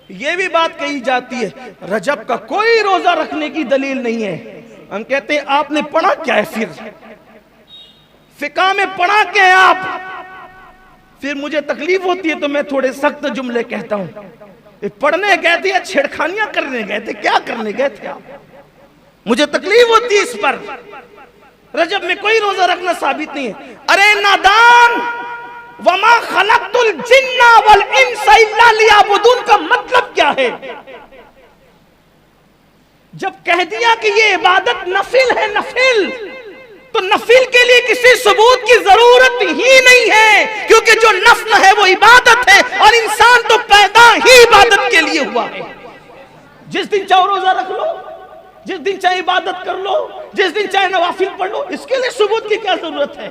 ये भी बात कही जाती है रजब का कोई रोजा रखने की दलील नहीं है। हम कहते हैं आपने पढ़ा क्या है, फिका में पढ़ा क्या है आप? फिर मुझे तकलीफ होती है तो मैं थोड़े सख्त जुमले कहता हूं। पढ़ने गए थे या छेड़खानियां करने गए थे? क्या करने गए थे आप? मुझे तकलीफ होती है इस पर। रजब में कोई रोजा रखना साबित नहीं है। अरे नादान, वमा खलक़तुल जिन्ना वल इंसा इल्ला लियअबुदून का मतलब क्या है? जब कह दिया कि ये इबादत नफिल है, नफिल, तो नफिल के लिए किसी सबूत की जरूरत ही नहीं है, क्योंकि जो नफल है वो इबादत है और इंसान तो पैदा ही इबादत के लिए हुआ है। जिस दिन चाहे रोजा रख लो, जिस दिन चाहे इबादत कर लो, जिस दिन चाहे नवाफिल पढ़ लो, इसके लिए सबूत की क्या जरूरत है?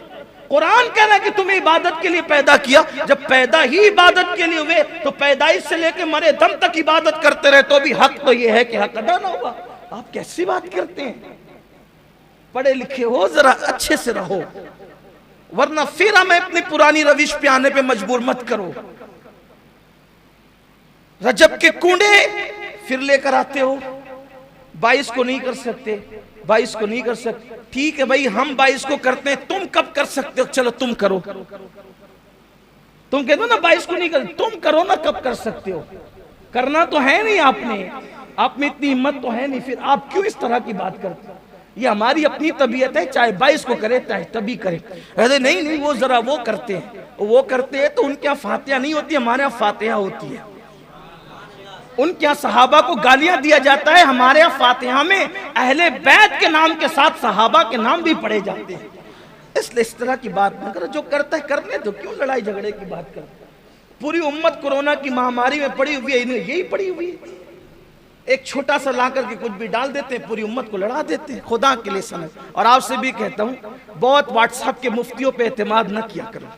कुरान कह रहा है कि तुम्हें इबादत के लिए पैदा किया। जब पैदा ही इबादत के लिए हुए तो पैदाइश से लेकर मरे दम तक इबादत करते रहे तो भी हक तो यह है कि हक अदा ना हुआ। आप कैसी बात करते हैं? पढ़े लिखे हो, जरा अच्छे से रहो, वरना फिर हमें अपनी पुरानी रविश पे आने पे मजबूर मत करो। रजब के कूड़े फिर लेकर आते हो, 22 को नहीं कर सकते, 22 को नहीं कर सकते। ठीक है भाई, हम 22 को करते हैं, तुम कब कर सकते हो? चलो तुम करो। तुम कहते हो ना 22 को नहीं कर, तुम करो ना, कब कर सकते हो? करना तो है नहीं आपने, आप में इतनी हिम्मत तो है नहीं, फिर आप क्यों इस तरह की बात करते हो? ये हमारी अपनी तबीयत है, चाहे 22 को करे चाहे तभी करे। अरे नहीं नहीं, वो जरा वो करते हैं, वो करते हैं तो उनके यहाँ फातिहा नहीं होती, हमारे यहाँ फातिहा होती है। उनके यहाँ सहाबा को गालियां दिया जाता है, हमारे यहाँ फातिहा में अहले बैत के नाम के साथ सहाबा के नाम भी पढ़े जाते हैं। इसलिए इस तरह की बात न करो, जो करता है करने दो, क्यों लड़ाई झगड़े की बात करते? पूरी उम्मत कोरोना की महामारी में पड़ी हुई है, यही पड़ी हुई है। एक छोटा सा ला करके कुछ भी डाल देते हैं, पूरी उम्मत को लड़ा देते हैं। खुदा के लिए समझ। और आपसे भी कहता हूँ, बहुत व्हाट्सएप के मुफ्तियों पे एतमाद न किया करो।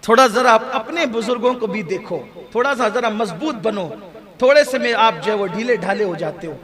थोड़ा जरा अपने बुजुर्गों को भी देखो, थोड़ा सा जरा मजबूत बनो। थोड़े से में आप जो है वो ढीले ढाले हो जाते हो।